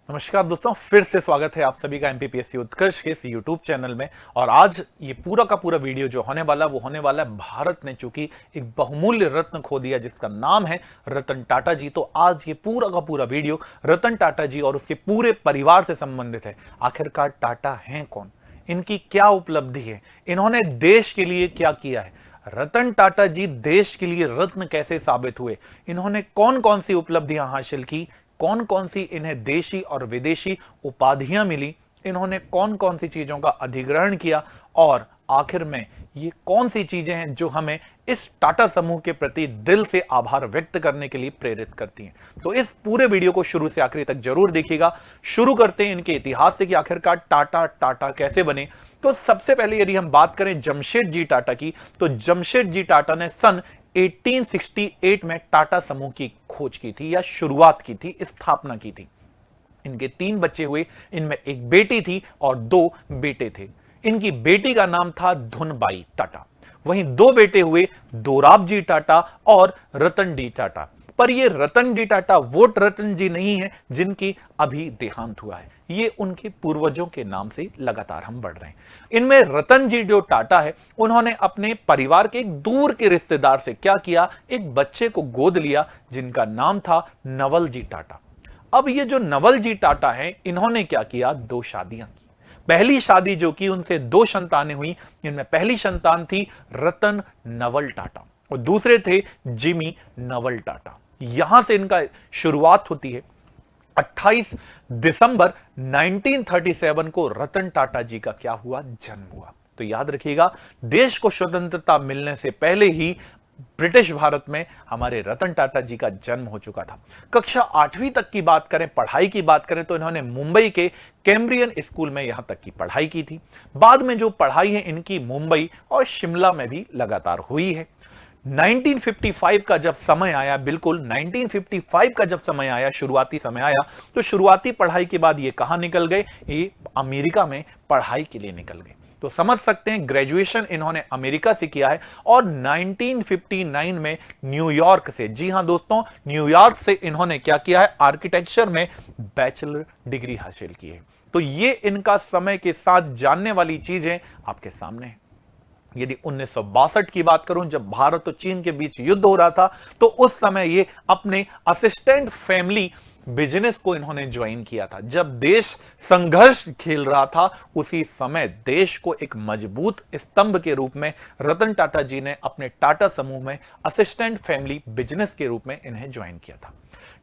नमस्कार दोस्तों, फिर से स्वागत है आप सभी का एमपीपीएससी उत्कर्ष के इस यूट्यूब चैनल में। और आज ये पूरा का पूरा वीडियो जो होने वाला वो होने वाला है भारत ने चूंकि एक बहुमूल्य रत्न खो दिया जिसका नाम है रतन टाटा जी। तो आज ये पूरा का पूरा वीडियो रतन टाटा जी और उसके पूरे परिवार से संबंधित है। आखिरकार टाटा हैं कौन, इनकी क्या उपलब्धि है, इन्होंने देश के लिए क्या किया है, रतन टाटा जी देश के लिए रत्न कैसे साबित हुए, इन्होंने कौन कौन सी उपलब्धियां हासिल की, कौन कौन सी इन्हें देशी और विदेशी उपाधियां मिली, इन्होंने कौन कौन सी चीजों का अधिग्रहण किया और आखिर में ये कौन सी चीजें हैं जो हमें इस टाटा समूह के प्रति दिल से आभार व्यक्त करने के लिए प्रेरित करती हैं। तो इस पूरे वीडियो को शुरू से आखिरी तक जरूर देखिएगा। शुरू करते हैं इनके इतिहास से कि आखिरकार टाटा कैसे बने। तो सबसे पहले यदि हम बात करें जमशेदजी टाटा की, तो जमशेदजी टाटा ने सन 1868 में टाटा समूह की खोज की थी या शुरुआत की थी, स्थापना की थी। इनके 3 बच्चे हुए, इनमें एक बेटी थी और 2 बेटे थे। इनकी बेटी का नाम था धुनबाई टाटा, वहीं 2 बेटे हुए, दोराबजी टाटा और रतनजी टाटा। पर ये रतनजी टाटा वो रतन जी नहीं है जिनकी अभी देहांत हुआ है, ये उनके पूर्वजों के नाम से लगातार हम बढ़ रहे हैं। इनमें रतन जी जो टाटा है, उन्होंने अपने परिवार के एक दूर के रिश्तेदार से क्या किया, एक बच्चे को गोद लिया जिनका नाम था नवल जी टाटा। अब ये जो नवल जी टाटा है, इन्होंने क्या किया, 2 शादियां की। पहली शादी जो की उनसे 2 संतानें हुई, इनमें पहली संतान थी रतन नवल टाटा और दूसरे थे जिमी नवल टाटा। यहां से इनका शुरुआत होती है। 28 दिसंबर 1937 को रतन टाटा जी का क्या हुआ, जन्म हुआ। तो याद रखिएगा, देश को स्वतंत्रता मिलने से पहले ही ब्रिटिश भारत में हमारे रतन टाटा जी का जन्म हो चुका था। कक्षा 8वीं तक की बात करें, पढ़ाई की बात करें, तो इन्होंने मुंबई के कैम्ब्रियन स्कूल में यहां तक की पढ़ाई की थी। बाद में जो पढ़ाई है इनकी मुंबई और शिमला में भी लगातार हुई है। 1955 का जब समय आया, बिल्कुल 1955 का जब समय आया, शुरुआती समय आया, तो शुरुआती पढ़ाई के बाद ये कहां निकल गए, ये अमेरिका में पढ़ाई के लिए निकल गए। तो समझ सकते हैं ग्रेजुएशन इन्होंने अमेरिका से किया है और 1959 में न्यूयॉर्क से, जी हां दोस्तों, न्यूयॉर्क से इन्होंने क्या किया है, आर्किटेक्चर में बैचलर डिग्री हासिल की है। तो ये इनका समय के साथ जानने वाली चीजें आपके सामने है। यदि 1962 की बात करूं, जब भारत और चीन के बीच युद्ध हो रहा था, तो उस समय ये अपने असिस्टेंट फैमिली बिजनेस को इन्होंने ज्वाइन किया था। जब देश संघर्ष खेल रहा था, उसी समय देश को एक मजबूत स्तंभ के रूप में रतन टाटा जी ने अपने टाटा समूह में असिस्टेंट फैमिली बिजनेस के रूप में इन्हें ज्वाइन किया था।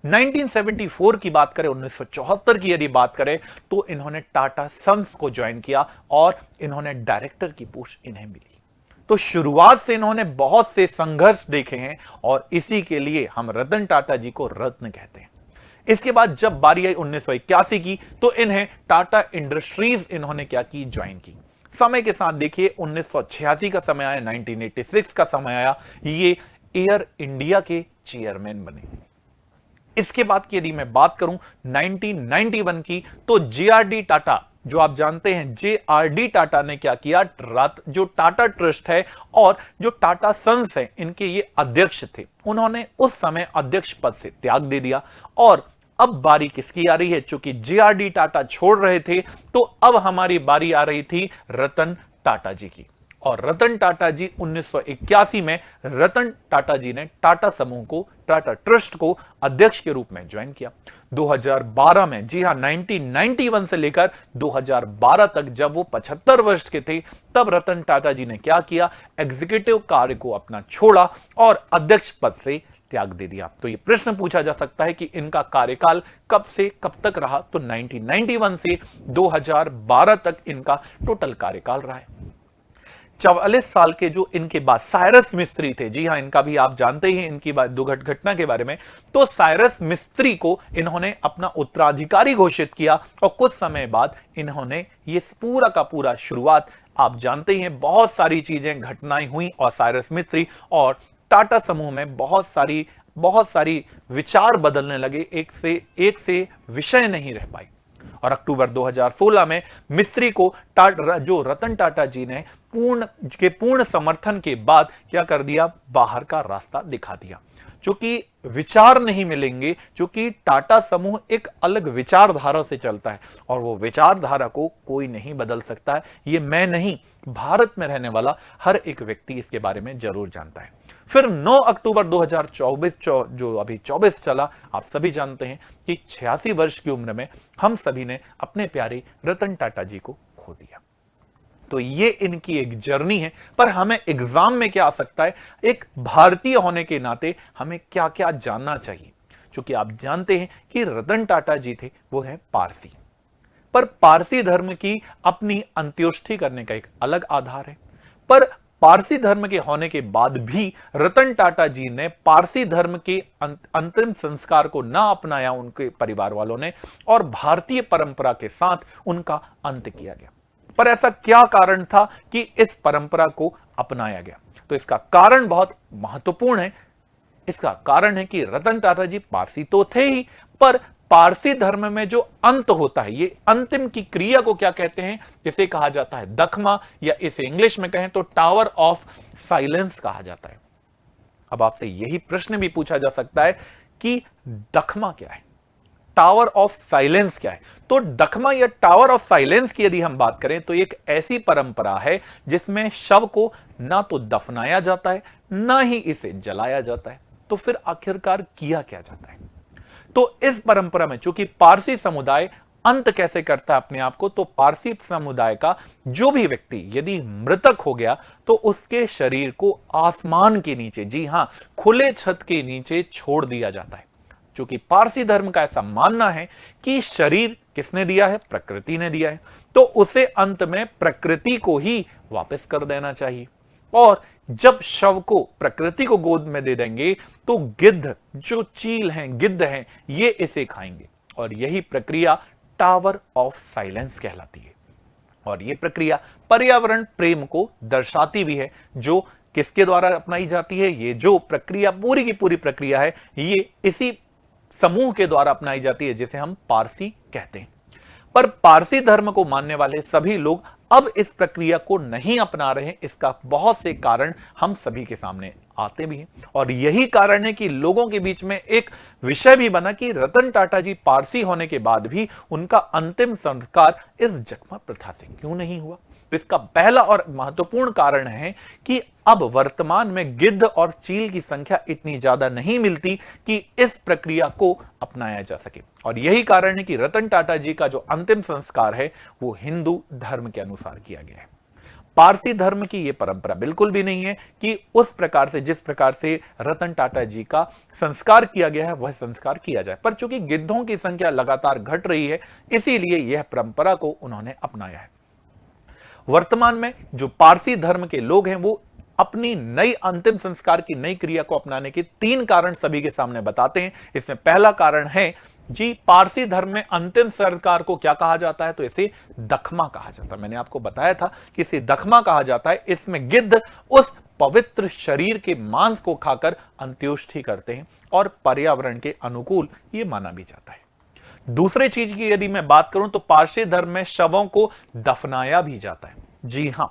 1974 की बात करें, 1974 की यदि बात करें, तो इन्होंने टाटा सन्स को ज्वाइन किया और इन्होंने डायरेक्टर की पोस्ट इन्हें मिली। तो शुरुआत से इन्होंने बहुत से संघर्ष देखे हैं और इसी के लिए हम रतन टाटा जी को रत्न कहते हैं। इसके बाद जब बारी आई 1981 की, तो इन्हें टाटा इंडस्ट्रीज इन्होंने क्या की, ज्वाइन की। समय के साथ देखिए, 1986 का समय आया, 1986 का समय आया, ये एयर इंडिया के चेयरमैन बने। इसके बाद की यदि मैं बात करूं 1991 की, तो जेआरडी टाटा, जो आप जानते हैं जेआरडी टाटा ने क्या किया, जो टाटा ट्रस्ट है और जो टाटा सन्स है, इनके ये अध्यक्ष थे, उन्होंने उस समय अध्यक्ष पद से त्याग दे दिया। और अब बारी किसकी आ रही है, चूंकि जेआरडी टाटा छोड़ रहे थे, तो अब हमारी बारी आ रही थी रतन टाटा जी की। और रतन टाटा जी 1981 में रतन टाटा जी ने टाटा समूह को, टाटा ट्रस्ट को अध्यक्ष के रूप में ज्वाइन किया। 2012 में, जी हां, 1991 से लेकर 2012 तक, जब वो 75 वर्ष के थे, तब रतन टाटा जी ने क्या किया, एग्जीक्यूटिव कार्य को अपना छोड़ा और अध्यक्ष पद से त्याग दे दिया। तो ये प्रश्न पूछा जा सकता है कि इनका कार्यकाल कब से कब तक रहा, तो 1991 से 2012 तक इनका टोटल कार्यकाल रहा है। 44 साल के जो इनके बाद साइरस मिस्त्री थे, जी हां, इनका भी आप जानते ही इनकी घटना के बारे में, तो साइरस मिस्त्री को इन्होंने अपना उत्तराधिकारी घोषित किया और कुछ समय बाद इन्होंने ये पूरा का पूरा शुरुआत, आप जानते ही हैं, बहुत सारी चीजें, घटनाएं हुई और साइरस मिस्त्री और टाटा समूह में बहुत सारी विचार बदलने लगे, एक से विषय नहीं रह पाई। और अक्टूबर 2016 में मिस्त्री को जो रतन टाटा जी ने पूर्ण समर्थन के बाद क्या कर दिया, बाहर का रास्ता दिखा दिया। क्योंकि विचार नहीं मिलेंगे, क्योंकि टाटा समूह एक अलग विचारधारा से चलता है और वो विचारधारा को कोई नहीं बदल सकता है। ये मैं नहीं, भारत में रहने वाला हर एक व्यक्ति इसके बारे में जरूर जानता है। फिर 9 अक्टूबर 2024 जो अभी 24 चला, आप सभी जानते हैं कि 86 वर्ष की उम्र में हम सभी ने अपने प्यारे रतन टाटा जी को खो दिया। तो ये इनकी एक जर्नी है, पर हमें एग्जाम में क्या आ सकता है, एक भारतीय होने के नाते हमें क्या क्या जानना चाहिए। क्योंकि आप जानते हैं कि रतन टाटा जी थे वो है पारसी, पर पारसी धर्म की अपनी अंत्योष्टि करने का एक अलग आधार है। पर पारसी धर्म के होने के बाद भी रतन टाटा जी ने पारसी धर्म के अंतिम संस्कार को ना अपनाया उनके परिवार वालों ने, और भारतीय परंपरा के साथ उनका अंत किया गया। पर ऐसा क्या कारण था कि इस परंपरा को अपनाया गया? तो इसका कारण बहुत महत्वपूर्ण है। इसका कारण है कि रतन टाटा जी पारसी तो थे ही, पर पारसी धर्म में जो अंत होता है, ये अंतिम की क्रिया को क्या कहते हैं? इसे कहा जाता है दखमा, या इसे इंग्लिश में कहें तो टावर ऑफ साइलेंस कहा जाता है। अब आपसे यही प्रश्न भी पूछा जा सकता है कि दखमा क्या है, टावर ऑफ साइलेंस क्या है? तो दखमा या टावर ऑफ साइलेंस की यदि हम बात करें तो एक ऐसी परंपरा है जिसमें शव को ना तो दफनाया जाता है, ना ही इसे जलाया जाता है। तो फिर आखिरकार किया क्या जाता है? तो इस परंपरा में चूंकि पारसी समुदाय अंत कैसे करता है अपने आप को, तो पारसी समुदाय का जो भी व्यक्ति यदि मृतक हो गया तो उसके शरीर को आसमान के नीचे, जी हां, खुले छत के नीचे छोड़ दिया जाता है। क्योंकि पारसी धर्म का ऐसा मानना है कि शरीर किसने दिया है? प्रकृति ने दिया है, तो उसे अंत में प्रकृति को ही वापस कर देना चाहिए। और जब शव को प्रकृति को गोद में दे देंगे तो गिद्ध, जो चील हैं, गिद्ध हैं, ये इसे खाएंगे, और यही प्रक्रिया टावर ऑफ साइलेंस कहलाती है। और यह प्रक्रिया पर्यावरण प्रेम को दर्शाती भी है, जो किसके द्वारा अपनाई जाती है? ये जो प्रक्रिया पूरी की पूरी प्रक्रिया है, ये इसी समूह के द्वारा अपनाई जाती है जिसे हम पारसी कहते हैं। पर पारसी धर्म को मानने वाले सभी लोग अब इस प्रक्रिया को नहीं अपना रहे हैं। इसका बहुत से कारण हम सभी के सामने आते भी हैं, और यही कारण है कि लोगों के बीच में एक विषय भी बना कि रतन टाटा जी पारसी होने के बाद भी उनका अंतिम संस्कार इस जखमा प्रथा से क्यों नहीं हुआ। तो इसका पहला और महत्वपूर्ण कारण है कि अब वर्तमान में गिद्ध और चील की संख्या इतनी ज्यादा नहीं मिलती कि इस प्रक्रिया को अपनाया जा सके, और यही कारण है कि रतन टाटा जी का जो अंतिम संस्कार है वो हिंदू धर्म के अनुसार किया गया है। पारसी धर्म की यह परंपरा बिल्कुल भी नहीं है कि उस प्रकार से, जिस प्रकार से रतन टाटा जी का संस्कार किया गया है वह संस्कार किया जाए। पर चूंकि गिद्धों की संख्या लगातार घट रही है, इसीलिए यह परंपरा को उन्होंने अपनाया है। वर्तमान में जो पारसी धर्म के लोग हैं वो अपनी नई अंतिम संस्कार की नई क्रिया को अपनाने के 3 कारण सभी के सामने बताते हैं। इसमें पहला कारण है जी, पारसी धर्म में अंतिम संस्कार को क्या कहा जाता है? तो इसे दखमा कहा जाता है। मैंने आपको बताया था कि इसे दखमा कहा जाता है। इसमें गिद्ध उस पवित्र शरीर के मांस को खाकर अंत्योष्टि करते हैं, और पर्यावरण के अनुकूल यह माना भी जाता है। दूसरे चीज की यदि मैं बात करूं तो पारसी धर्म में शवों को दफनाया भी जाता है। जी हां,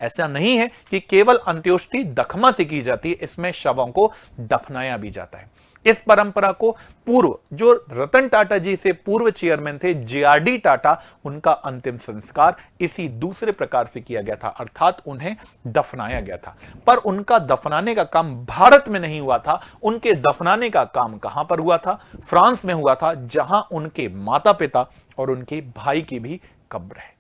ऐसा नहीं है कि केवल अंत्योष्टि दखमा से की जाती है, इसमें शवों को दफनाया भी जाता है। इस परंपरा को पूर्व जो रतन टाटा जी से पूर्व चेयरमैन थे JRD टाटा, उनका अंतिम संस्कार इसी दूसरे प्रकार से किया गया था, अर्थात उन्हें दफनाया गया था। पर उनका दफनाने का काम भारत में नहीं हुआ था, उनके दफनाने का काम कहां पर हुआ था? फ्रांस में हुआ था, जहां उनके माता पिता और उनके भाई की भी कब्र है।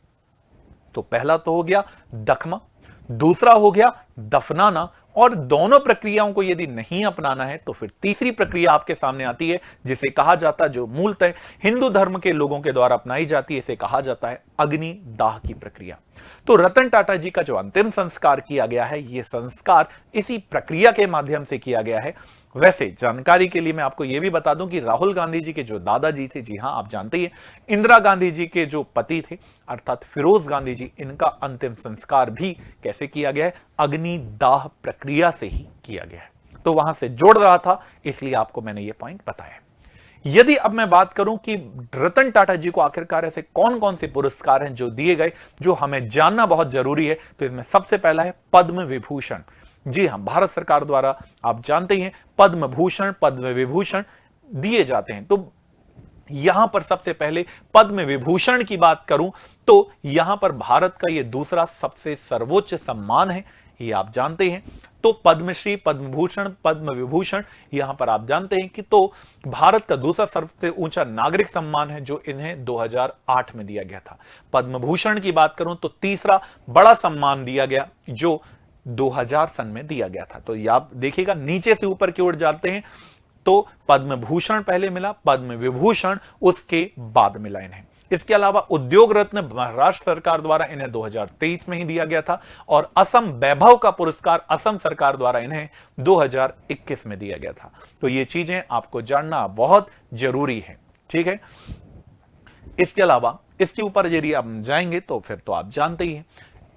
तो पहला तो हो गया दखमा, दूसरा हो गया दफनाना, और दोनों प्रक्रियाओं को यदि नहीं अपनाना है तो फिर तीसरी प्रक्रिया आपके सामने आती है जिसे कहा जाता है, जो मूलतः हिंदू धर्म के लोगों के द्वारा अपनाई जाती है, इसे कहा जाता है अग्नि दाह की प्रक्रिया। तो रतन टाटा जी का जो अंतिम संस्कार किया गया है, यह संस्कार इसी प्रक्रिया के माध्यम से किया गया है। वैसे जानकारी के लिए मैं आपको यह भी बता दूं कि राहुल गांधी जी के जो दादाजी थे, जी हां आप जानते ही, इंदिरा गांधी जी के जो पति थे अर्थात फिरोज गांधी जी, इनका अंतिम संस्कार भी कैसे किया गया है? अग्नि दाह प्रक्रिया से ही किया गया है। तो वहां से जोड़ रहा था, इसलिए आपको मैंने ये पॉइंट बताया। यदि अब मैं बात करूं कि रतन टाटा जी को आखिरकार ऐसे कौन कौन से पुरस्कार हैं जो दिए गए, जो हमें जानना बहुत जरूरी है, तो इसमें सबसे पहला है पद्म विभूषण। जी हां, भारत सरकार द्वारा आप जानते ही हैं पद्म भूषण, पद्म विभूषण दिए जाते हैं। तो यहां पर सबसे पहले पद्म विभूषण की बात करूं तो यहां पर भारत का यह दूसरा सबसे सर्वोच्च सम्मान है, ये आप जानते हैं। तो पद्मश्री, पद्म भूषण, पद्म विभूषण यहां पर आप जानते हैं कि तो भारत का दूसरा सबसे ऊंचा नागरिक सम्मान है जो इन्हें 2008 में दिया गया था। पद्म भूषण की बात करूं तो तीसरा बड़ा सम्मान दिया गया जो 2000 सन में दिया गया था। तो आप देखिएगा नीचे से ऊपर की ओर जाते हैं तो पद्म भूषण पहले मिला, पद्म विभूषण उसके बाद मिला इन्हें। इसके अलावा उद्योग रत्न महाराष्ट्र सरकार द्वारा इन्हें 2023 में ही दिया गया था और असम वैभव का पुरस्कार असम सरकार द्वारा इन्हें 2021 में दिया गया था। तो ये चीजें आपको जानना बहुत जरूरी है, ठीक है। इसके अलावा इसके ऊपर यदि आप जाएंगे तो फिर तो आप जानते ही हैं।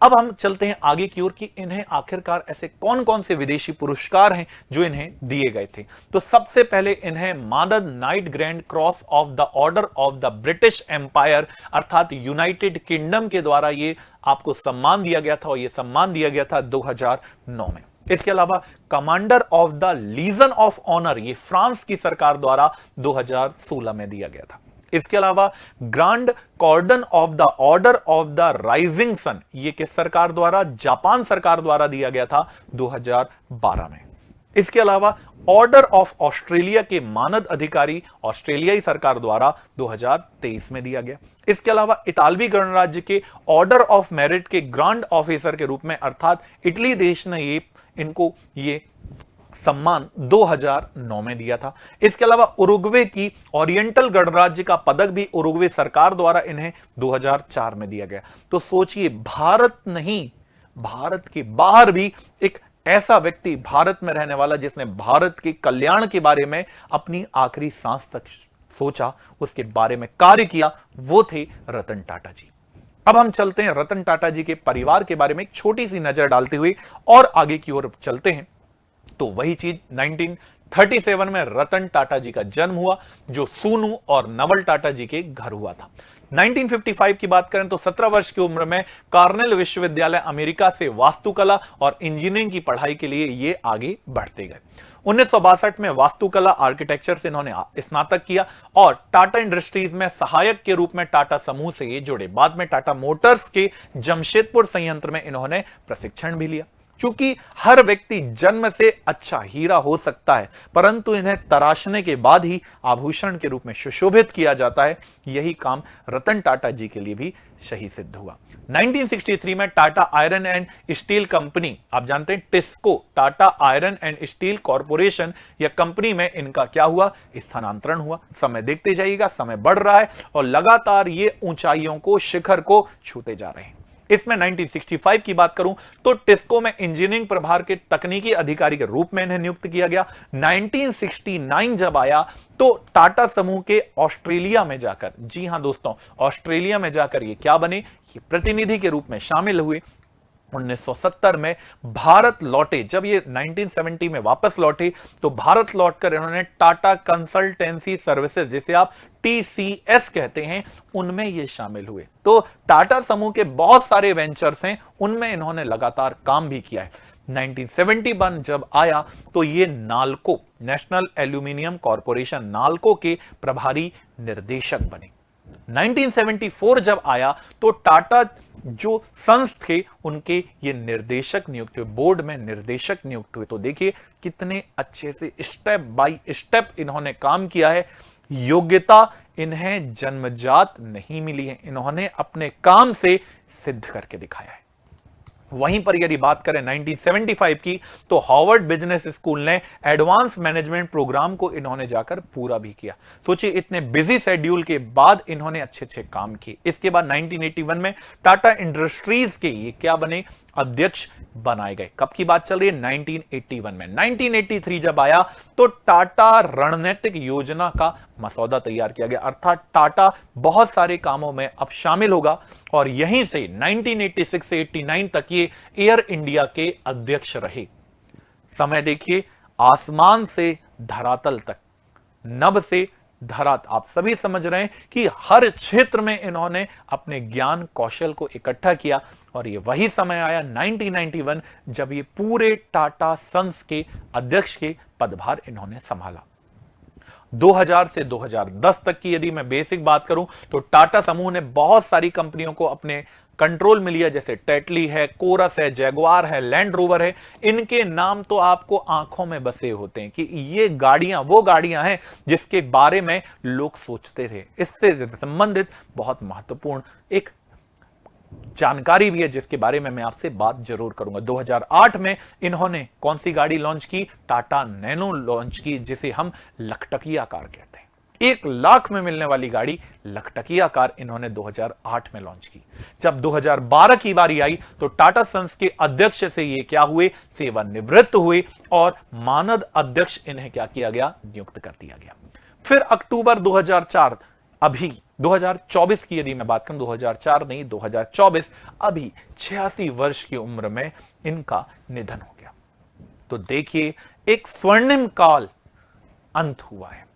अब हम चलते हैं आगे की ओर कि इन्हें आखिरकार ऐसे कौन कौन से विदेशी पुरस्कार हैं जो इन्हें दिए गए थे। तो सबसे पहले इन्हें मानद knight grand cross of the order of the British Empire अर्थात यूनाइटेड किंगडम के द्वारा ये आपको सम्मान दिया गया था और ये सम्मान दिया गया था 2009 में। इसके अलावा commander of the Legion of Honour ये फ्रांस की सरकार द्वारा 2016 में दिया गया था। इसके अलावा grand cordon of the order of the rising sun ये किस सरकार द्वारा, जापान सरकार द्वारा दिया गया था 2012 में। इसके अलावा ऑर्डर ऑफ ऑस्ट्रेलिया के मानद अधिकारी ऑस्ट्रेलियाई सरकार द्वारा 2023 में दिया गया। इसके अलावा इतालवी गणराज्य के ऑर्डर ऑफ मेरिट के ग्रांड ऑफिसर के रूप में अर्थात इटली देश ने इनको ये सम्मान 2009 में दिया था। इसके अलावा उरुग्वे की ओरिएंटल गणराज्य का पदक भी उरुग्वे सरकार द्वारा इन्हें 2004 में दिया गया। तो सोचिए भारत नहीं, भारत के बाहर भी एक ऐसा व्यक्ति भारत में रहने वाला जिसने भारत के कल्याण के बारे में अपनी आखिरी सांस तक सोचा, उसके बारे में कार्य किया, वो थे रतन टाटा जी। अब हम चलते हैं रतन टाटा जी के परिवार के बारे में एक छोटी सी नजर डालते हुए और आगे की ओर चलते हैं। तो वही चीज 1937 में रतन टाटा जी का जन्म हुआ जो सूनू और नवल टाटा जी के घर हुआ था। 1955 की बात करें तो 17 वर्ष की उम्र में कार्नेल विश्वविद्यालय अमेरिका से वास्तुकला और इंजीनियरिंग की पढ़ाई के लिए ये आगे बढ़ते गए। 1962 में वास्तुकला आर्किटेक्चर से इन्होंने स्नातक किया और टाटा इंडस्ट्रीज में सहायक के रूप में टाटा समूह से ये जुड़े। बाद में टाटा मोटर्स के जमशेदपुर संयंत्र में इन्होंने प्रशिक्षण भी लिया। चूंकि हर व्यक्ति जन्म से अच्छा हीरा हो सकता है परंतु इन्हें तराशने के बाद ही आभूषण के रूप में सुशोभित किया जाता है, यही काम रतन टाटा जी के लिए भी सही सिद्ध हुआ। 1963 में Tata iron and steel company, आप जानते हैं TISCO, Tata iron and steel corporation या कंपनी में इनका क्या हुआ, स्थानांतरण हुआ। समय देखते जाइएगा, समय बढ़ रहा है और लगातार ये ऊंचाइयों को, शिखर को छूते जा रहे हैं। इसमें 1965 की बात करूं तो टिस्को में इंजीनियरिंग प्रभार के तकनीकी अधिकारी के रूप में इन्हें नियुक्त किया गया। 1969 जब आया तो टाटा समूह के ऑस्ट्रेलिया में जाकर, जी हां दोस्तों, ऑस्ट्रेलिया में जाकर ये क्या बने, ये प्रतिनिधि के रूप में शामिल हुए। 1970 में भारत लौटे। जब ये 1970 में वापस लौटे तो भारत लौटकर इन्होंने टाटा कंसल्टेंसी सर्विसेज, जिसे आप TCS कहते हैं, उनमें ये शामिल हुए। तो टाटा समूह के बहुत सारे वेंचर्स हैं, उनमें इन्होंने लगातार काम भी किया है। 1971 जब आया तो ये NALCO, national aluminium corporation, NALCO के प्रभारी निर्देशक बने। 1974 जब आया तो टाटा जो सन्स थे उनके ये निर्देशक नियुक्त हुए, बोर्ड में निर्देशक नियुक्त हुए। तो देखिए कितने अच्छे से स्टेप बाय स्टेप इन्होंने काम किया है। योग्यता इन्हें जन्मजात नहीं मिली है, इन्होंने अपने काम से सिद्ध करके दिखाया है। वहीं पर यदि बात करें 1975 की तो हार्वर्ड बिजनेस स्कूल ने एडवांस मैनेजमेंट प्रोग्राम को इन्होंने जाकर पूरा भी किया। सोचिए इतने बिजी शेड्यूल के बाद इन्होंने अच्छे अच्छे काम किए। इसके बाद 1981 में टाटा इंडस्ट्रीज के ये क्या बने, अध्यक्ष बनाए गए। कब की बात चल रही है, 1981 में। 1983 जब आया तो टाटा रणनीतिक योजना का मसौदा तैयार किया गया, अर्थात टाटा बहुत सारे कामों में अब शामिल होगा और यहीं से 1986 से 89 तक ये एयर इंडिया के अध्यक्ष रहे। समय देखिए, आसमान से धरातल तक, नभ से धरात। आप सभी समझ रहे हैं कि हर क्षेत्र में इन्होंने अपने ज्ञान कौशल को इकट्ठा किया और ये वही समय आया 1991 जब ये पूरे टाटा सन्स के अध्यक्ष के पदभार इन्होंने संभाला। 2000 से 2010 तक की यदि मैं बेसिक बात करूं तो टाटा समूह ने बहुत सारी कंपनियों को अपने कंट्रोल में लिया, जैसे टेटली है, कोरस है, जैगुआर है, लैंड रोवर है। इनके नाम तो आपको आंखों में बसे होते हैं कि ये गाड़ियां वो गाड़ियां हैं जिसके बारे में लोग सोचते थे। इससे संबंधित बहुत महत्वपूर्ण एक जानकारी भी है जिसके बारे में मैं आपसे बात जरूर करूंगा। 2008 में इन्होंने कौन सी गाड़ी लॉन्च की? टाटा नैनो लॉन्च की, जिसे हम लखटकिया कार कहते हैं। 1 लाख में मिलने वाली गाड़ी लखटकिया कार इन्होंने 2008 में लॉन्च की। जब 2012 की बारी आई तो टाटा सन्स के अध्यक्ष से ये क्या हुए? सेवानिवृत्त हुए और मानद अध्यक्ष इन्हें क्या किया गया? नियुक्त कर दिया गया। फिर अक्टूबर 2004, अभी 2024 की यदि मैं बात करूं, 2004 नहीं 2024, अभी 86 वर्ष की उम्र में इनका निधन हो गया। तो देखिए एक स्वर्णिम काल अंत हुआ है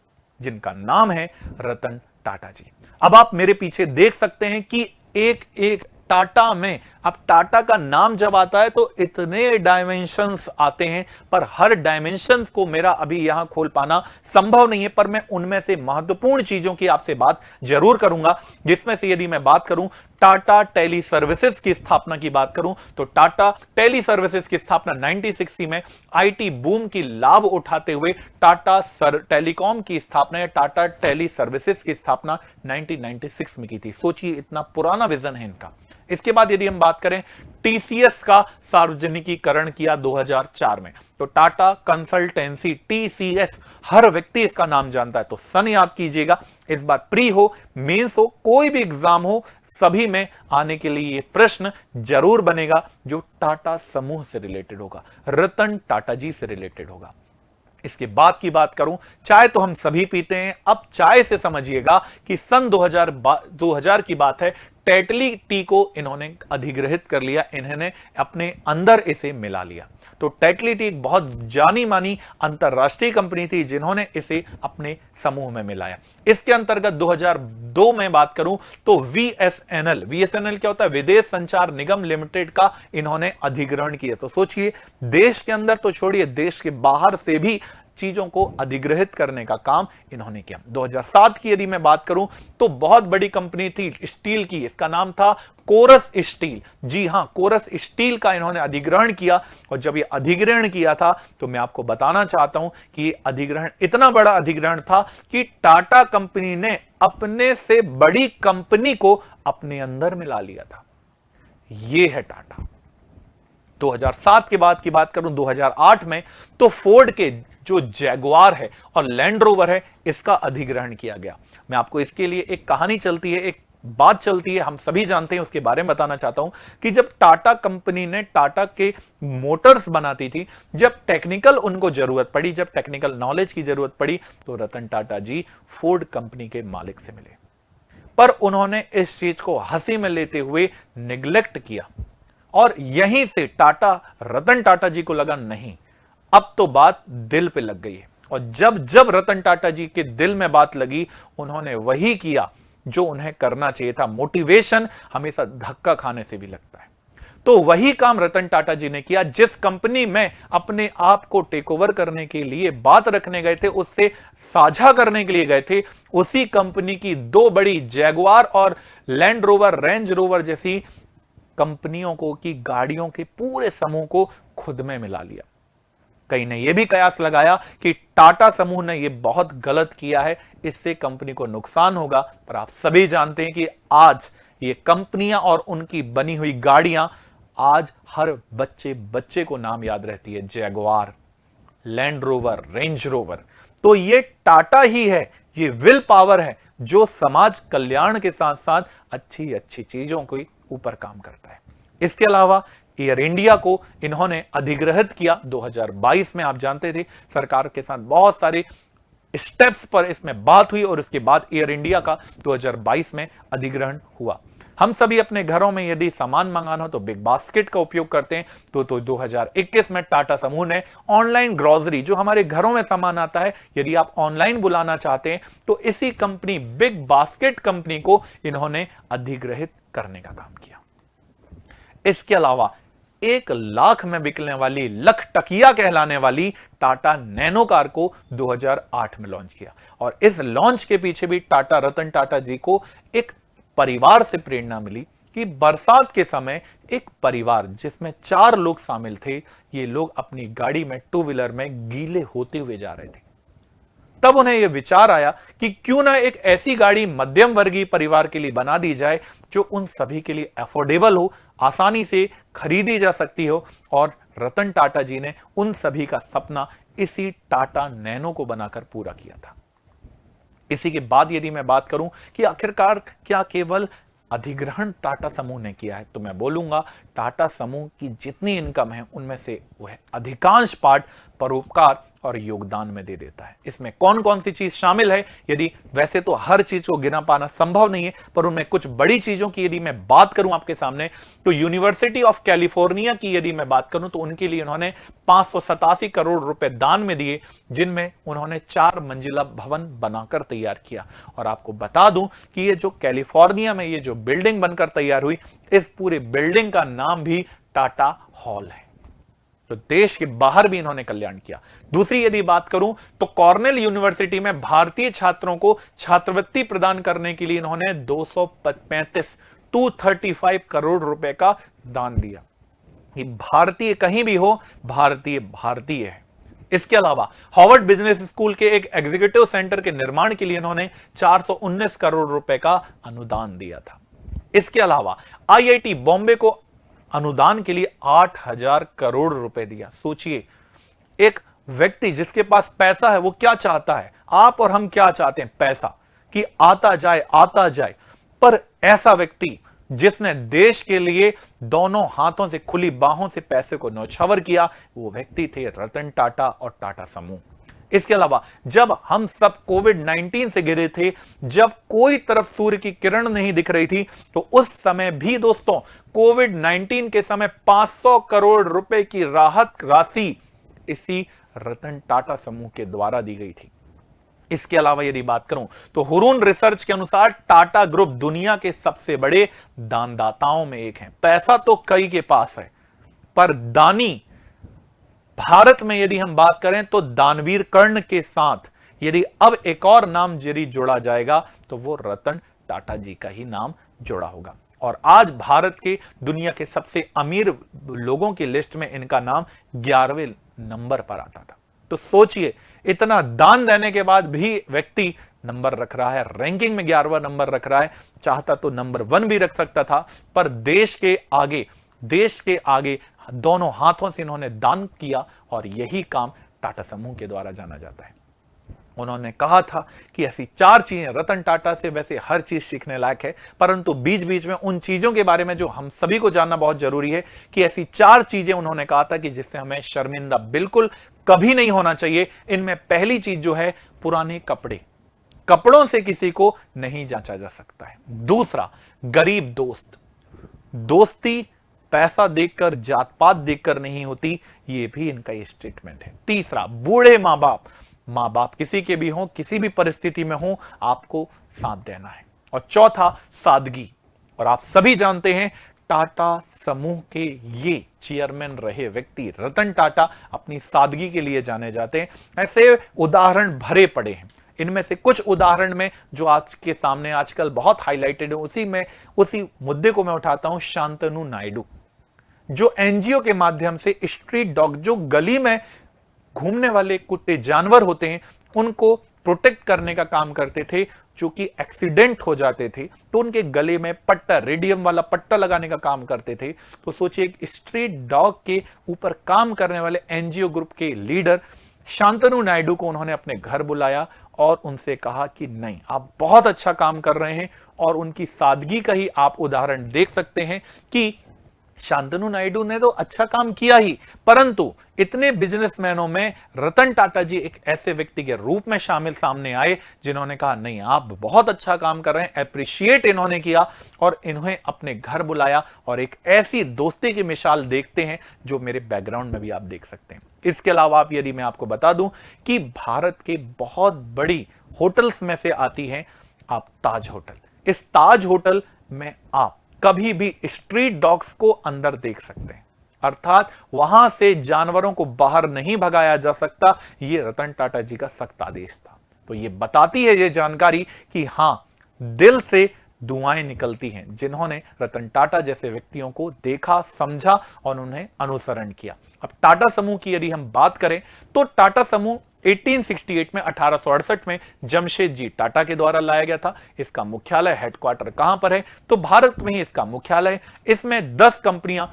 जिनका नाम है रतन टाटा जी। अब आप मेरे पीछे देख सकते हैं कि एक एक टाटा में, अब टाटा का नाम जब आता है तो इतने डायमेंशंस आते हैं, पर हर डायमेंशंस को मेरा अभी यहां खोल पाना संभव नहीं है, पर मैं उनमें से महत्वपूर्ण चीजों की आपसे बात जरूर करूंगा। जिसमें से यदि मैं बात करूं टाटा टेली सर्विसेज की स्थापना की बात करूं तो टाटा टेली सर्विसेज की स्थापना 1960 में आईटी बूम की लाभ उठाते हुए टाटा टेलीकॉम की स्थापना या टाटा टेली सर्विसेज की स्थापना 1996 में की थी। सोचिए इतना पुराना विजन है इनका। इसके बाद यदि हम बात करें टीसीएस का सार्वजनिकीकरण किया 2004 में, तो टाटा कंसल्टेंसी टीसीएस, हर व्यक्ति इसका नाम जानता है, तो सन याद कीजिएगा। इस बार प्री हो, मेंस हो, कोई भी एग्जाम हो, सभी में आने के लिए यह प्रश्न जरूर बनेगा जो टाटा समूह से रिलेटेड होगा, रतन टाटा जी से रिलेटेड होगा। इसके बाद की बात करूं, चाय तो हम सभी पीते हैं। अब चाय से समझिएगा कि सन 2000 की बात है, टेटली टी को इन्होंने अधिग्रहित कर लिया, इन्होंने अपने अंदर इसे मिला लिया। तो टेटली टी एक बहुत जानी मानी अंतरराष्ट्रीय कंपनी थी जिन्होंने इसे अपने समूह में मिलाया। इसके अंतर्गत 2002 में बात करूं तो वीएसएनएल क्या होता है? विदेश संचार निगम लिमिटेड का इन्होंने अधिग्रहण किया। तो सोचिए देश के अंदर तो छोड़िए, देश के बाहर से भी चीजों को अधिग्रहित करने का काम इन्होंने किया। 2007 की यदि मैं बात करूं तो बहुत बड़ी कंपनी थी स्टील की, इसका नाम था कोरस स्टील। जी हां, कोरस स्टील का इन्होंने अधिग्रहण किया। और जब ये अधिग्रहण किया था तो मैं आपको बताना चाहता हूं कि ये अधिग्रहण इतना बड़ा अधिग्रहण था कि टाटा कंपनी ने अपने से बड़ी कंपनी को अपने अंदर मिला लिया था। यह है टाटा। 2007 के बाद की बात करूं 2008 में तो फोर्ड के जो जैगुआर है और लैंड रोवर है, इसका अधिग्रहण किया गया। मैं आपको इसके लिए एक कहानी चलती है, एक बात चलती है, हम सभी जानते हैं, उसके बारे में बताना चाहता हूं कि जब टाटा कंपनी ने टाटा के मोटर्स बनाती थी, जब टेक्निकल उनको जरूरत पड़ी, जब टेक्निकल नॉलेज की जरूरत पड़ी, तो रतन टाटा जी फोर्ड कंपनी के मालिक से मिले, पर उन्होंने इस चीज को हंसी में लेते हुए निग्लेक्ट किया। और यहीं से रतन टाटा जी को लगा नहीं, अब तो बात दिल पे लग गई है। और जब रतन टाटा जी के दिल में बात लगी, उन्होंने वही किया जो उन्हें करना चाहिए था। मोटिवेशन हमेशा धक्का खाने से भी लगता है। तो वही काम रतन टाटा जी ने किया। जिस कंपनी में अपने आप को टेक ओवर करने के लिए बात रखने गए थे, उससे साझा करने के लिए गए थे, उसी कंपनी की 2 बड़ी जैगुआर और लैंड रोवर, रेंज रोवर जैसी कंपनियों को, की गाड़ियों के पूरे समूह को खुद में मिला लिया। कई ने यह भी कयास लगाया कि टाटा समूह ने यह बहुत गलत किया है, इससे कंपनी को नुकसान होगा। पर आप सभी जानते हैं कि आज ये कंपनियां और उनकी बनी हुई गाड़ियां आज हर बच्चे को नाम याद रहती है, Jaguar, land rover, range rover. तो ये टाटा ही है, ये विल पावर है जो समाज कल्याण के साथ साथ अच्छी अच्छी चीजों के ऊपर काम करता है। इसके अलावा एयर इंडिया को इन्होंने अधिग्रहित किया 2022 में। आप जानते थे सरकार के साथ बहुत सारे स्टेप्स पर इसमें बात हुई और उसके बाद एयर इंडिया का 2022 में अधिग्रहण हुआ। हम सभी अपने घरों में यदि सामान मंगाना हो तो बिग बास्केट का उपयोग करते हैं। तो 2021 में टाटा समूह ने ऑनलाइन ग्रोसरी, जो हमारे घरों में सामान आता है, यदि आप ऑनलाइन बुलाना चाहते हैं तो इसी कंपनी बिग बास्केट कंपनी को इन्होंने अधिग्रहित करने का काम किया। इसके अलावा 1 लाख में बिकने वाली, लख टकिया कहलाने वाली टाटा नैनो कार को 2008 में लॉन्च किया। और इस लॉन्च के पीछे भी टाटा, रतन टाटा जी को एक परिवार से प्रेरणा मिली कि बरसात के समय एक परिवार जिसमें 4 लोग शामिल थे, ये लोग अपनी गाड़ी में, 2 व्हीलर में गीले होते हुए जा रहे थे। तब उन्हें यह विचार आया कि क्यों ना एक ऐसी गाड़ी मध्यम वर्गीय परिवार के लिए बना दी जाए जो उन सभी के लिए अफोर्डेबल हो, आसानी से खरीदी जा सकती हो। और रतन टाटा जी ने उन सभी का सपना इसी टाटा नैनो को बनाकर पूरा किया था। इसी के बाद यदि मैं बात करूं कि आखिरकार क्या केवल अधिग्रहण टाटा समूह ने किया है, तो मैं बोलूंगा टाटा समूह की जितनी इनकम है उनमें से वह अधिकांश पार्ट परोपकार और योगदान में दे देता है। इसमें कौन कौन सी चीज शामिल है, यदि वैसे तो हर चीज को गिना पाना संभव नहीं है, पर उनमें कुछ बड़ी चीजों की यदि मैं बात करूं आपके सामने, तो यूनिवर्सिटी ऑफ कैलिफोर्निया की यदि मैं बात करूं तो उनके लिए उन्होंने 587 करोड़ रुपए दान में दिए, जिनमें उन्होंने 4 मंजिला भवन बनाकर तैयार किया। और आपको बता दूं कि ये जो कैलिफोर्निया में ये जो बिल्डिंग बनकर तैयार हुई, इस पूरे बिल्डिंग का नाम भी टाटा हॉल है। तो देश के बाहर भी इन्होंने कल्याण किया। दूसरी यदि बात करूं तो कॉर्नेल यूनिवर्सिटी में भारतीय छात्रों को छात्रवृत्ति प्रदान करने के लिए इन्होंने 235 करोड़ रुपए का दान दिया कि भारतीय कहीं भी हो, भारतीय भारतीय है। इसके अलावा हार्वर्ड बिजनेस स्कूल के एक एग्जीक्यूटिव सेंटर के निर्माण के लिए इन्होंने 419 करोड़ रुपए का अनुदान दिया था। इसके अलावा आईआईटी बॉम्बे को अनुदान के लिए 8000 करोड़ रुपए दिया। सोचिए, एक व्यक्ति जिसके पास पैसा है वो क्या चाहता है, आप और हम क्या चाहते हैं, पैसा कि आता जाए। पर ऐसा व्यक्ति जिसने देश के लिए दोनों हाथों से, खुली बाहों से पैसे को न्यौछावर किया, वो व्यक्ति थे रतन टाटा और टाटा समूह। इसके अलावा जब हम सब कोविड-19 से घिरे थे, जब कोई तरफ सूर्य की किरण नहीं दिख रही थी, तो उस समय भी दोस्तों, कोविड-19 के समय 500 करोड़ रुपए की राहत राशि इसी रतन टाटा समूह के द्वारा दी गई थी। इसके अलावा यदि बात करूं तो हुरून रिसर्च के अनुसार टाटा ग्रुप दुनिया के सबसे बड़े दानदाताओं में एक है। पैसा तो कई के पास है, पर दानी भारत में यदि हम बात करें तो दानवीर कर्ण के साथ यदि अब एक और नाम यदि जोड़ा जाएगा तो वो रतन टाटा जी का ही नाम जोड़ा होगा। और आज भारत के दुनिया के सबसे अमीर लोगों की लिस्ट में इनका नाम 11वें नंबर पर आता था। तो सोचिए, इतना दान देने के बाद भी व्यक्ति नंबर रख रहा है, रैंकिंग में 11वां नंबर रख रहा है। चाहता तो नंबर 1 भी रख सकता था, पर देश के आगे दोनों हाथों से इन्होंने दान किया और यही काम टाटा समूह के द्वारा जाना जाता है। उन्होंने कहा था कि ऐसी 4 चीजें, रतन टाटा से वैसे हर चीज सीखने लायक है, परंतु बीच बीच में उन चीजों के बारे में जो हम सभी को जानना बहुत जरूरी है कि ऐसी 4 चीजें उन्होंने कहा था कि जिससे हमें शर्मिंदा बिल्कुल कभी नहीं होना चाहिए। इनमें पहली चीज जो है, पुराने कपड़ों से किसी को नहीं जांचा जा सकता है। दूसरा, गरीब दोस्ती पैसा देखकर, जात पात देखकर नहीं होती, ये भी इनका ये स्टेटमेंट है। तीसरा, बूढ़े माँ बाप किसी के भी हों, किसी भी परिस्थिति में हो, आपको साथ देना है। और चौथा, सादगी। और आप सभी जानते हैं टाटा समूह के ये चेयरमैन रहे व्यक्ति रतन टाटा अपनी सादगी के लिए जाने जाते हैं। ऐसे उदाहरण भरे पड़े हैं। इनमें से कुछ उदाहरण में जो आज के सामने आजकल बहुत हाईलाइटेड है, उसी मुद्दे को मैं उठाता हूं। शांतनु नायडू, जो एनजीओ के माध्यम से स्ट्रीट डॉग, जो गली में घूमने वाले कुत्ते जानवर होते हैं, उनको प्रोटेक्ट करने का काम करते थे। चूंकि एक्सीडेंट हो जाते थे तो उनके गले में पट्टा, रेडियम वाला पट्टा लगाने का काम करते थे। तो सोचिए, एक स्ट्रीट डॉग के ऊपर काम करने वाले एनजीओ ग्रुप के लीडर शांतनु नायडू को उन्होंने अपने घर बुलाया और उनसे कहा कि नहीं, आप बहुत अच्छा काम कर रहे हैं। और उनकी सादगी का ही आप उदाहरण देख सकते हैं कि शांतनु नायडू ने तो अच्छा काम किया ही, परंतु इतने बिजनेसमैनों में रतन टाटा जी एक ऐसे व्यक्ति के रूप में शामिल सामने आए जिन्होंने कहा नहीं आप बहुत अच्छा काम कर रहे हैं, एप्रिशिएट इन्होंने किया और इन्हें अपने घर बुलाया और एक ऐसी दोस्ती की मिसाल देखते हैं जो मेरे बैकग्राउंड में भी आप देख सकते हैं। इसके अलावा आप यदि मैं आपको बता दूं कि भारत के बहुत बड़ी होटल्स में से आती है आप ताज होटल। इस ताज होटल में आप कभी भी स्ट्रीट डॉग्स को अंदर देख सकते हैं, अर्थात वहां से जानवरों को बाहर नहीं भगाया जा सकता। यह रतन टाटा जी का सख्त आदेश था। तो यह बताती है यह जानकारी कि हां, दिल से दुआएं निकलती हैं जिन्होंने रतन टाटा जैसे व्यक्तियों को देखा, समझा और उन्हें अनुसरण किया। अब टाटा समूह की यदि हम बात करें तो टाटा समूह 1868 में 1868 में जमशेदजी टाटा के द्वारा लाया गया था। इसका मुख्यालय हेडक्वार्टर कहां पर है तो भारत में ही इसका मुख्यालय। इसमें 10 कंपनियां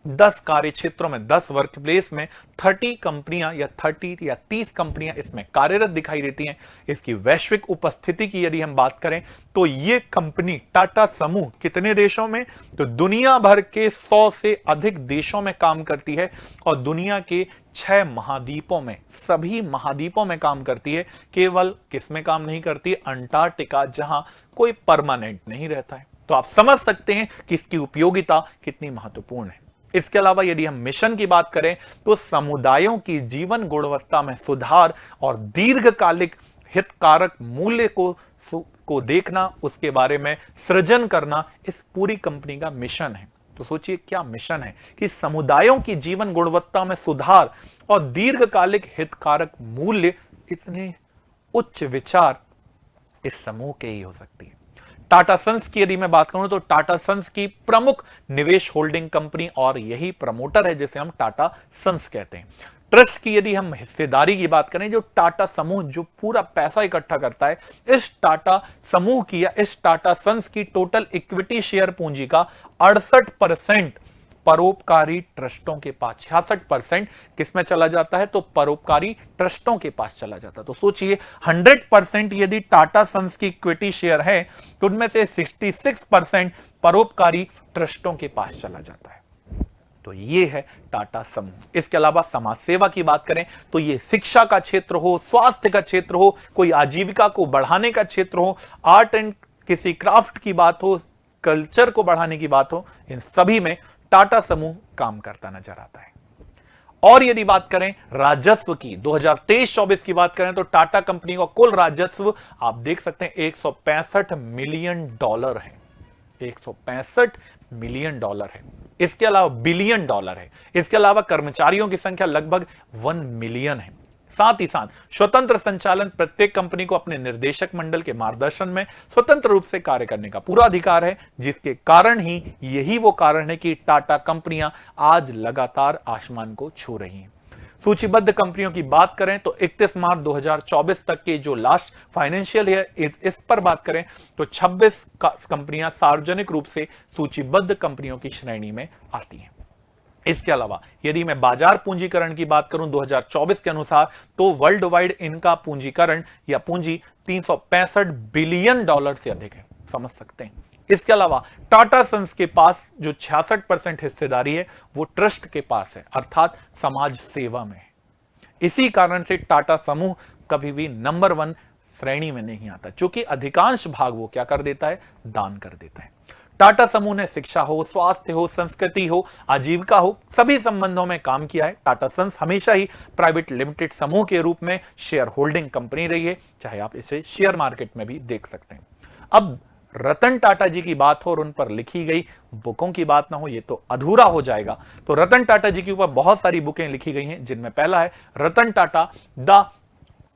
10 कार्य क्षेत्रों में 10 वर्क प्लेस में 30 कंपनियां या 30 कंपनियां इसमें कार्यरत दिखाई देती हैं। इसकी वैश्विक उपस्थिति की यदि हम बात करें तो यह कंपनी टाटा समूह कितने देशों में तो दुनिया भर के 100 से अधिक देशों में काम करती है और दुनिया के 6 महाद्वीपों में, सभी महाद्वीपों में काम करती है। केवल किसमें काम नहीं करती, अंटार्कटिका, जहां कोई परमानेंट नहीं रहता है। तो आप समझ सकते हैं कि इसकी उपयोगिता कितनी महत्वपूर्ण है। इसके अलावा यदि हम मिशन की बात करें तो समुदायों की जीवन गुणवत्ता में सुधार और दीर्घकालिक हितकारक मूल्य को देखना, उसके बारे में सृजन करना इस पूरी कंपनी का मिशन है। तो सोचिए क्या मिशन है कि समुदायों की जीवन गुणवत्ता में सुधार और दीर्घकालिक हितकारक मूल्य, इतने उच्च विचार इस समूह के ही हो सकती है। टाटा सन्स की यदि मैं बात करूं तो टाटा सन्स की प्रमुख निवेश होल्डिंग कंपनी और यही प्रमोटर है जिसे हम टाटा सन्स कहते हैं। ट्रस्ट की यदि हम हिस्सेदारी की बात करें, जो टाटा समूह जो पूरा पैसा इकट्ठा करता है, इस टाटा समूह की या इस टाटा सन्स की टोटल इक्विटी शेयर पूंजी का 68% परोपकारी ट्रस्टों के पास, 66% किसमें चला जाता है तो परोपकारी ट्रस्टों के पास चला जाता है। तो सोचिए 100% यदि टाटा सन्स की इक्विटी शेयर है तो उनमें से 66% परोपकारी ट्रस्टों के पास चला जाता है। तो ये है टाटा समूह। इसके अलावा समाज सेवा की बात करें तो ये शिक्षा का क्षेत्र हो, स्वास्थ्य का क्षेत्र हो, कोई आजीविका को बढ़ाने का क्षेत्र हो, आर्ट एंड किसी क्राफ्ट की बात हो, कल्चर को बढ़ाने की बात हो, इन सभी में टाटा समूह काम करता नजर आता है। और यदि बात करें राजस्व की, 2023-24 की बात करें तो टाटा कंपनी का कुल राजस्व आप देख सकते हैं $165 मिलियन है। $165 मिलियन है। इसके अलावा बिलियन डॉलर है। इसके अलावा कर्मचारियों की संख्या लगभग 1 मिलियन है। साथ ही साथ स्वतंत्र संचालन, प्रत्येक कंपनी को अपने निर्देशक मंडल के मार्गदर्शन में स्वतंत्र रूप से कार्य करने का पूरा अधिकार है, जिसके कारण ही यही वो कारण है कि टाटा कंपनियां आज लगातार आसमान को छू रही हैं। सूचीबद्ध कंपनियों की बात करें तो 31 मार्च 2024 तक के जो लास्ट फाइनेंशियल ईयर, इस पर बात करें तो 26 कंपनियां सार्वजनिक रूप से सूचीबद्ध कंपनियों की श्रेणी में आती हैं। इसके अलावा यदि मैं बाजार पूंजीकरण की बात करूं 2024 के अनुसार तो वर्ल्ड वाइड इनका पूंजीकरण या पूंजी $365 बिलियन से अधिक है, समझ सकते हैं। इसके अलावा टाटा सन्स के पास जो 66% हिस्सेदारी है वो ट्रस्ट के पास है, अर्थात समाज सेवा में है। इसी कारण से टाटा समूह कभी भी नंबर 1 श्रेणी में नहीं आता, क्योंकि अधिकांश भाग वो क्या कर देता है, दान कर देता है। टाटा समूह ने शिक्षा हो, स्वास्थ्य हो, संस्कृति हो, आजीविका हो, सभी संबंधों में काम किया है। टाटा सन्स हमेशा ही प्राइवेट लिमिटेड समूह के रूप में शेयर होल्डिंग कंपनी रही है, चाहे आप इसे शेयर मार्केट में भी देख सकते हैं। अब रतन टाटा जी की बात हो और उन पर लिखी गई बुकों की बात ना हो, ये तो अधूरा हो जाएगा। तो रतन टाटा जी के ऊपर बहुत सारी बुकें लिखी गई हैं, जिनमें पहला है Ratan Tata the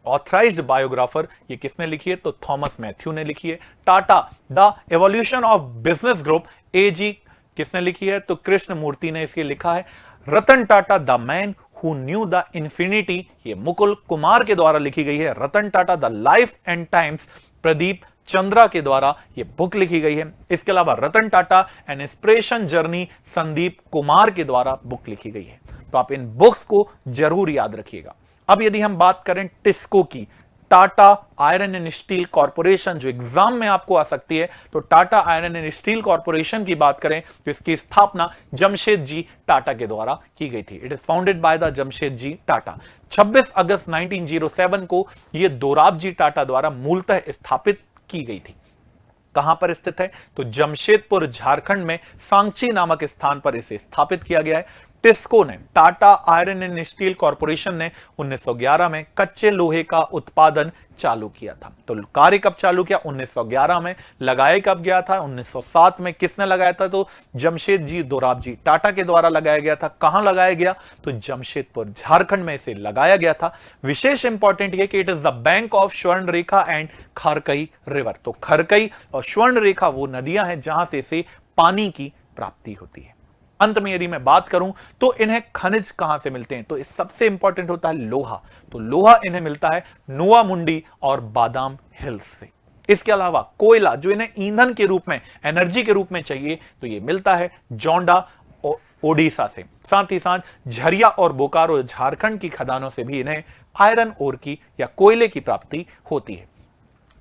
authorised biographer. ये किसने लिखी है तो थॉमस मैथ्यू ने लिखी है। Tata the evolution of business group, एजी किसने लिखी है तो कृष्ण मूर्ति ने इसके लिखा है। Ratan Tata the man who knew the infinity, ये मुकुल कुमार के द्वारा लिखी गई है। Ratan Tata the life and times, Pradeep Chandra के द्वारा ये बुक लिखी गई है। इसके अलावा Ratan Tata an inspiration journey, Sandeep Kumar के द्वारा बुक लिखी गई है। तो आप इन बुक्स को जरूर याद रखिएगा। अब यदि हम बात करें टिस्को की, Tata iron and steel corporation, जो एग्जाम में आपको आ सकती है, तो Tata iron and steel corporation की बात करें तो इसकी स्थापना जमशेद जी टाटा के द्वारा की गई थी। It is founded by the Jamshed ji Tata. 26 अगस्त 1907 को यह दोराब जी टाटा द्वारा मूलतः स्थापित की गई थी। कहां पर स्थित है? तो जमशेदपुर झारखंड में सांची नामक स्थान पर इसे स्थापित किया गया है। टिस्को ने, Tata iron and steel corporation ने 1911 में कच्चे लोहे का उत्पादन चालू किया था। तो कार्य कब चालू किया? 1911 में। लगाया कब गया था? 1907 में। किसने लगाया था? तो जमशेद जी दोराब जी टाटा के द्वारा लगाया गया था। कहां लगाया गया? तो जमशेदपुर झारखंड में इसे लगाया गया था। विशेष इंपॉर्टेंट ये कि it is the bank of स्वर्ण रेखा एंड खरकई रिवर। तो खरकई और स्वर्ण रेखा वो नदियां हैं जहां से इसे पानी की प्राप्ति होती है। अंत में यदि मैं बात करूं तो इन्हें खनिज कहां से मिलते हैं? तो इस सबसे इंपॉर्टेंट होता है लोहा। तो लोहा इन्हें मिलता है नोआ मुंडी और बादाम हिल्स से। इसके अलावा कोयला, जो इन्हें ईंधन के रूप में, एनर्जी के रूप में चाहिए, तो यह मिलता है जोंडा ओडिशा से। साथ ही साथ झरिया और बोकारो झारखंड की खदानों से भी इन्हें आयरन ओर की या कोयले की प्राप्ति होती है।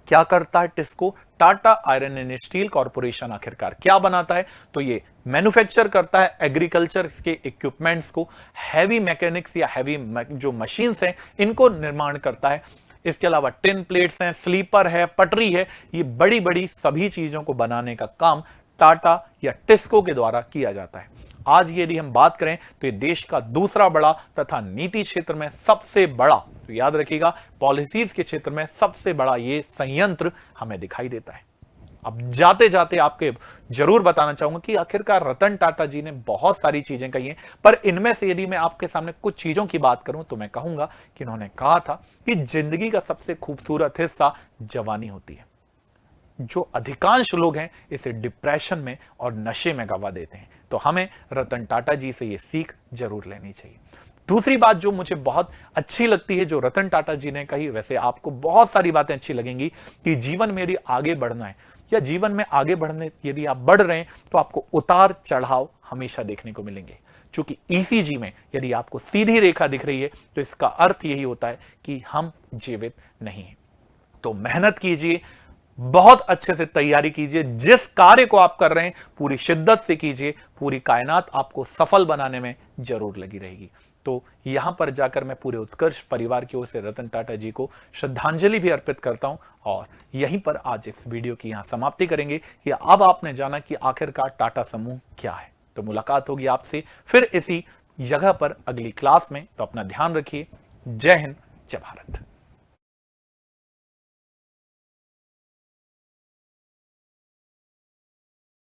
क्या करता है TISCO? Tata iron and steel corporation आखिरकार क्या बनाता है? तो ये मैन्युफैक्चर करता है एग्रीकल्चर के इक्विपमेंट्स को, हैवी मैकेनिक्स या हैवी जो मशीन्स हैं इनको निर्माण करता है। इसके अलावा टिन प्लेट्स हैं, स्लीपर है, पटरी है, ये बड़ी बड़ी सभी चीजों को बनाने का काम टाटा या टिस्को के द्वारा किया जाता है। आज यदि हम बात करें तो ये देश का दूसरा बड़ा तथा नीति क्षेत्र में सबसे बड़ा, तो याद रखिएगा पॉलिसीज के क्षेत्र में सबसे बड़ा ये संयंत्र हमें दिखाई देता है। अब जाते जाते आपके जरूर बताना चाहूंगा कि आखिरकार रतन टाटा जी ने बहुत सारी चीजें कही हैं, पर इनमें से यदि मैं आपके सामने कुछ चीजों की बात करूं तो मैं कहूंगा कि इन्होंने कहा था कि जिंदगी का सबसे खूबसूरत हिस्सा जवानी होती है। जो अधिकांश लोग हैं इसे डिप्रेशन में और नशे में गवा देते हैं। तो हमें रतन टाटा जी से ये सीख जरूर लेनी चाहिए। दूसरी बात जो मुझे बहुत अच्छी लगती है जो रतन टाटा जी ने कही, वैसे आपको बहुत सारी बातें अच्छी लगेंगी, कि जीवन में यदि आगे बढ़ना है या जीवन में आगे बढ़ने यदि आप बढ़ रहे हैं तो आपको उतार चढ़ाव हमेशा देखने को मिलेंगे। चूंकि ईसीजी में यदि आपको सीधी रेखा दिख रही है तो इसका अर्थ यही होता है कि हम जीवित नहीं हैं। तो मेहनत कीजिए, बहुत अच्छे से तैयारी कीजिए, जिस कार्य को आप कर रहे हैं पूरी शिद्दत से कीजिए, पूरी कायनात आपको सफल बनाने में जरूर लगी रहेगी। तो यहां पर जाकर मैं पूरे उत्कर्ष परिवार की ओर से रतन टाटा जी को श्रद्धांजलि भी अर्पित करता हूं और यहीं पर आज इस वीडियो की यहां समाप्ति करेंगे कि अब आपने जाना कि आखिरकार टाटा समूह क्या है। तो मुलाकात होगी आपसे फिर इसी जगह पर अगली क्लास में। तो अपना ध्यान रखिए। जय हिंद, जय भारत।